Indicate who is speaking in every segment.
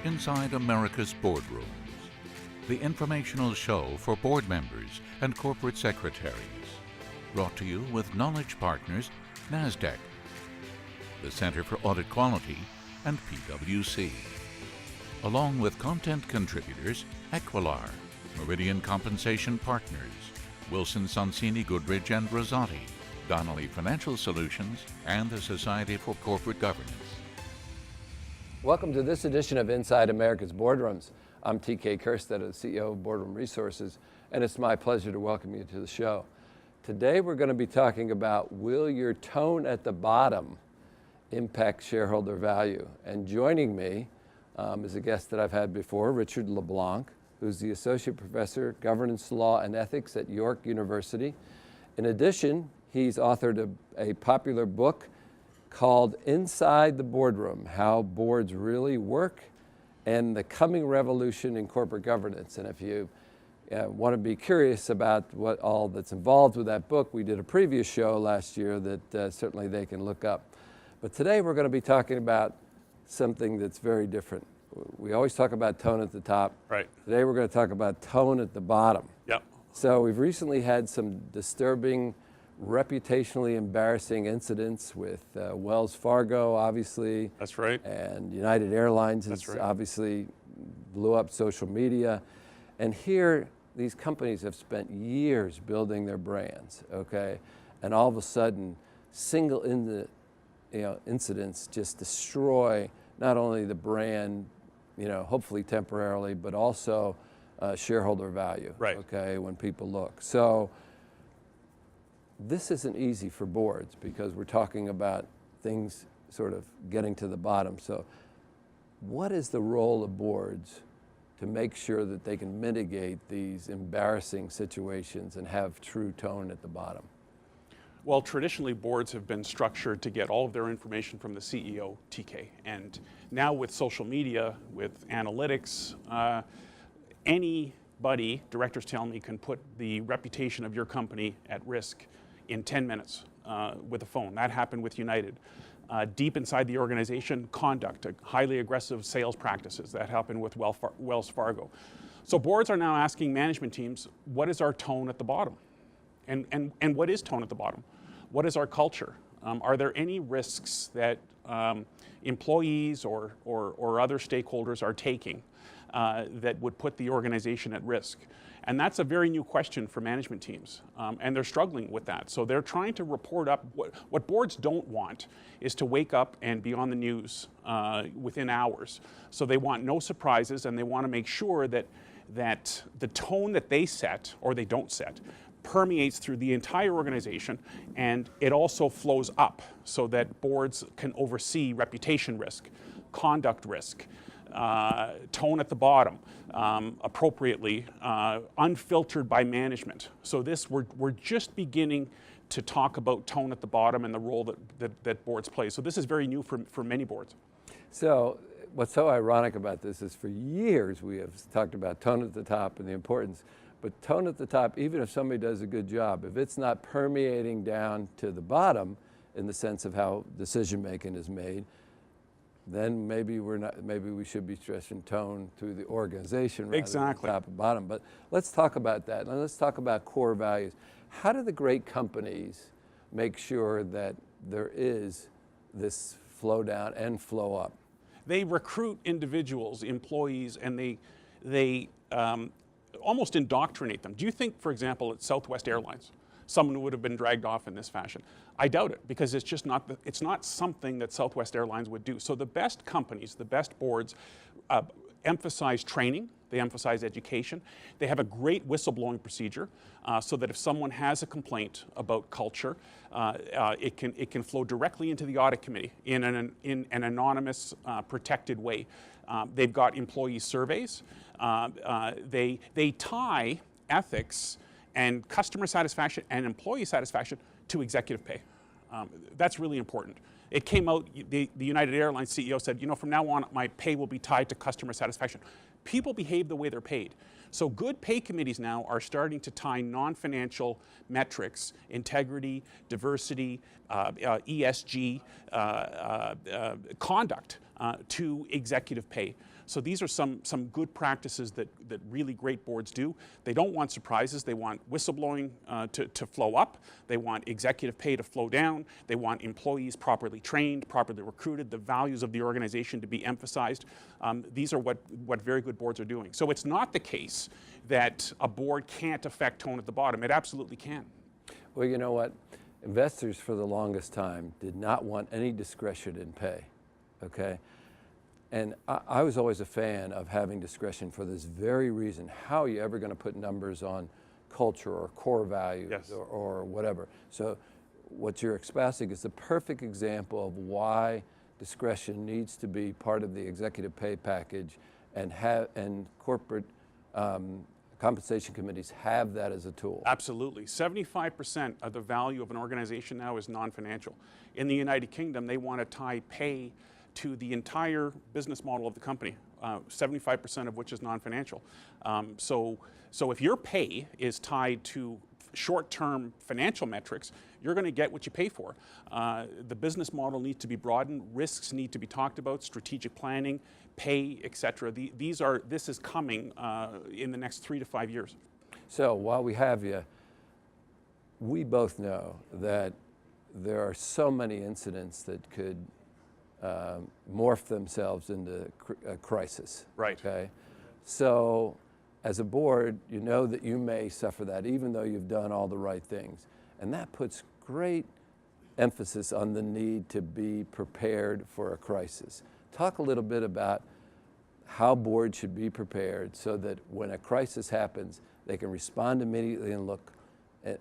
Speaker 1: Inside America's Boardrooms, the informational show for board members and corporate secretaries. Brought to you with knowledge partners NASDAQ, the Center for Audit Quality, and PwC. Along with content contributors Equilar, Meridian Compensation Partners, Wilson Sonsini Goodrich and Rosati, Donnelly Financial Solutions, and the Society for Corporate Governance.
Speaker 2: Welcome to this edition of Inside America's Boardrooms. I'm TK Kerstetter, the CEO of Boardroom Resources, and it's my pleasure to welcome you to the show. Today we're going to be talking about, will your tone at the bottom impact shareholder value? And joining me is a guest that I've had before, Richard Leblanc, who's the Associate Professor, Governance Law and Ethics at York University. In addition, he's authored a popular book called Inside the Boardroom, How Boards Really Work and the Coming Revolution in Corporate Governance. And if you want to be curious about what all that's involved with that book, we did a previous show last year that certainly they can look up. But today we're going to be talking about something that's very different. We always talk about tone at the top.
Speaker 3: Right.
Speaker 2: Today we're going to talk about tone at the bottom.
Speaker 3: Yep.
Speaker 2: So we've recently had some disturbing, reputationally embarrassing incidents with Wells Fargo, obviously.
Speaker 3: That's right.
Speaker 2: And United Airlines has obviously blew up social media. And here, these companies have spent years building their brands, okay? And all of a sudden, single incidents just destroy not only the brand, hopefully temporarily, but also shareholder value,
Speaker 3: right.
Speaker 2: Okay, when people look. So this isn't easy for boards because we're talking about things sort of getting to the bottom. So what is the role of boards to make sure that they can mitigate these embarrassing situations and have true tone at the bottom?
Speaker 3: Well, traditionally boards have been structured to get all of their information from the CEO, TK. And now with social media, with analytics, anybody, directors tell me, can put the reputation of your company at risk in 10 minutes with a phone. That happened with United. Deep inside the organization, conduct, highly aggressive sales practices. That happened with Wells Fargo. So boards are now asking management teams, what is our tone at the bottom? And what is tone at the bottom? What is our culture? Are there any risks that employees or other stakeholders are taking that would put the organization at risk? And that's a very new question for management teams, and they're struggling with that. So they're trying to report up. What boards don't want is to wake up and be on the news within hours. So they want no surprises, and they want to make sure that the tone that they set, or they don't set, permeates through the entire organization, and it also flows up so that boards can oversee reputation risk, conduct risk, tone at the bottom, appropriately, unfiltered by management. So we're just beginning to talk about tone at the bottom and the role that boards play. So this is very new for many boards.
Speaker 2: So what's so ironic about this is for years we have talked about tone at the top and the importance, but tone at the top, even if somebody does a good job, if it's not permeating down to the bottom in the sense of how decision making is made, then maybe we should be stressing tone through the organization rather than top and bottom. But let's talk about that. And let's talk about core values. How do the great companies make sure that there is this flow down and flow up?
Speaker 3: They recruit individuals, employees, and they almost indoctrinate them. Do you think, for example, at Southwest Airlines, someone would have been dragged off in this fashion? I doubt it, because it's just not it's not something that Southwest Airlines would do. So the best companies, the best boards, emphasize training. They emphasize education. They have a great whistleblowing procedure, so that if someone has a complaint about culture, it can flow directly into the audit committee in an anonymous, protected way. They've got employee surveys. They tie ethics and customer satisfaction and employee satisfaction to executive pay. That's really important. It came out, the United Airlines CEO said, from now on, my pay will be tied to customer satisfaction. people behave the way they're paid. So good pay committees now are starting to tie non-financial metrics, integrity, diversity, ESG, conduct to executive pay. So these are some good practices that really great boards do. They don't want surprises. They want whistleblowing to flow up. They want executive pay to flow down. They want employees properly trained, properly recruited, the values of the organization to be emphasized. These are what very good boards are doing. So it's not the case that a board can't affect tone at the bottom. It absolutely can.
Speaker 2: Well, you know what? Investors for the longest time did not want any discretion in pay, okay? And I was always a fan of having discretion for this very reason. How are you ever going to put numbers on culture or core values
Speaker 3: Yes.
Speaker 2: or whatever? So what you're espousing is the perfect example of why discretion needs to be part of the executive pay package, and corporate compensation committees have that as a tool.
Speaker 3: Absolutely. 75% of the value of an organization now is non-financial. In the United Kingdom, they want to tie pay to the entire business model of the company, 75% of which is non-financial. So if your pay is tied to short-term financial metrics, you're going to get what you pay for. The business model needs to be broadened, risks need to be talked about, strategic planning, pay, etc. This is coming in the next 3 to 5 years.
Speaker 2: So while we have you, we both know that there are so many incidents that could morph themselves into a crisis.
Speaker 3: Right.
Speaker 2: Okay. So as a board, you know that you may suffer that even though you've done all the right things. And that puts great emphasis on the need to be prepared for a crisis. Talk a little bit about how boards should be prepared so that when a crisis happens, they can respond immediately and look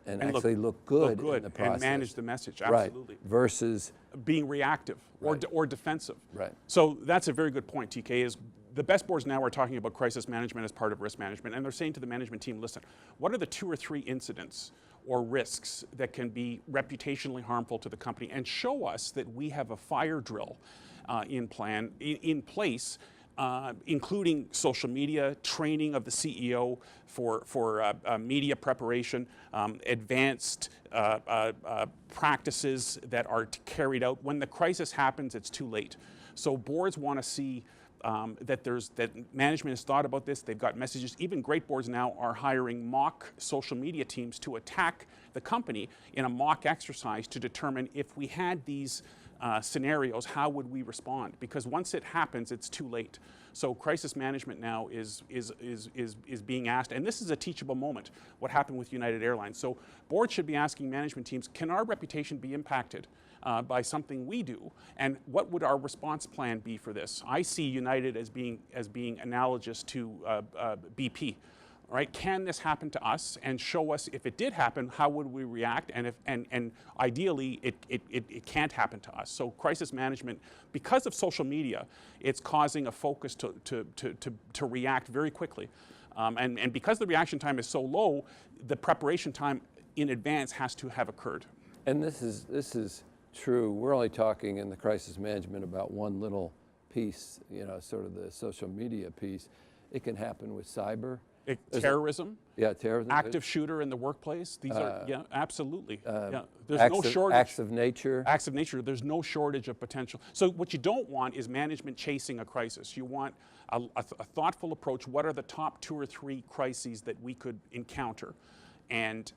Speaker 2: actually look good in the process.
Speaker 3: And manage the message, absolutely.
Speaker 2: Right. Versus
Speaker 3: being reactive
Speaker 2: Right.
Speaker 3: or defensive.
Speaker 2: Right.
Speaker 3: So that's a very good point, TK, is the best boards now are talking about crisis management as part of risk management, and they're saying to the management team, listen, what are the 2 or 3 incidents or risks that can be reputationally harmful to the company, and show us that we have a fire drill in place, including social media, training of the CEO for media preparation, advanced practices that are carried out. When the crisis happens, it's too late. So boards want to see that management has thought about this. They've got messages. Even great boards now are hiring mock social media teams to attack the company in a mock exercise to determine if we had these scenarios, how would we respond? Because once it happens, it's too late. So crisis management now is being asked, and this is a teachable moment, what happened with United Airlines. So boards should be asking management teams, can our reputation be impacted by something we do? And what would our response plan be for this? I see United as being analogous to BP. Right? Can this happen to us? And show us if it did happen, how would we react? And ideally, it can't happen to us. So crisis management, because of social media, it's causing a focus to react very quickly. And because the reaction time is so low, the preparation time in advance has to have occurred.
Speaker 2: And this is true. We're only talking in the crisis management about one little piece, sort of the social media piece. It can happen with cyber.
Speaker 3: Terrorism,
Speaker 2: terrorism,
Speaker 3: active shooter in the workplace. These are, absolutely. There's
Speaker 2: acts
Speaker 3: no shortage.
Speaker 2: Acts of nature.
Speaker 3: Acts of nature. There's no shortage of potential. So what you don't want is management chasing a crisis. You want a thoughtful approach. What are the top 2 or 3 crises that we could encounter, and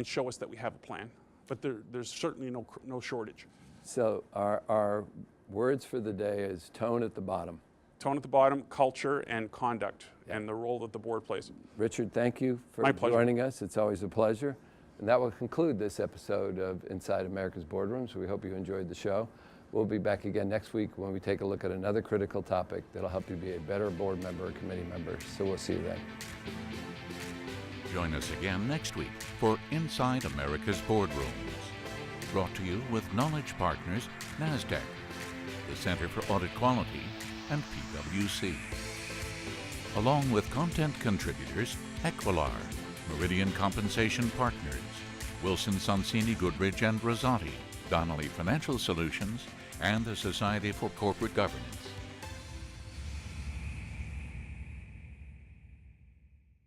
Speaker 3: show us that we have a plan. But there's certainly no shortage.
Speaker 2: So our words for the day is tone at the bottom.
Speaker 3: Tone at the bottom, culture and conduct, and the role that the board plays.
Speaker 2: Richard, thank you for
Speaker 3: My pleasure.
Speaker 2: joining us. It's always a pleasure. And that will conclude this episode of Inside America's Boardrooms. We hope you enjoyed the show. We'll be back again next week when we take a look at another critical topic that'll help you be a better board member or committee member. So we'll see you then.
Speaker 1: Join us again next week for Inside America's Boardrooms. Brought to you with Knowledge Partners, NASDAQ, the Center for Audit Quality, and PwC. Along with content contributors Equilar, Meridian Compensation Partners, Wilson Sonsini Goodrich and Rosati, Donnelly Financial Solutions, and the Society for Corporate Governance.